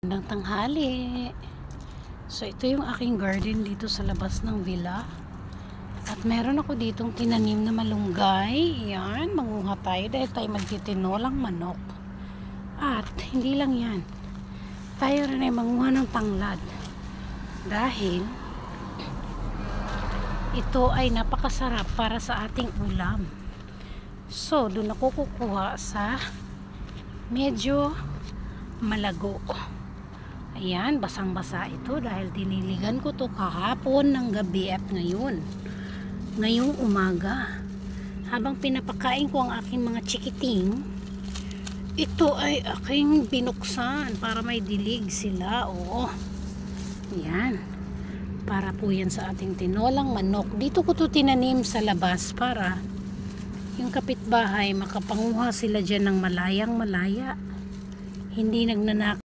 Ng tanghali. So ito yung aking garden dito sa labas ng villa. At meron ako ditong tinanim na malunggay. Yan, manguha tayo dahil tayo magtitinolang manok. At hindi lang yan. Tayo rin ay manguha ng tanglad. Dahil ito ay napakasarap para sa ating ulam. So doon ako kukuha sa medyo malago. Ayan, basang-basa ito dahil diniligan ko to kahapon ng gabi at ngayong umaga. Habang pinapakain ko ang aking mga chikiting, ito ay aking binuksan para may dilig sila. Oo. Ayan. Para po yan sa ating tinolang manok. Dito ko to tinanim sa labas para yung kapitbahay makapanguha sila dyan ng malayang malaya. Hindi nagnanak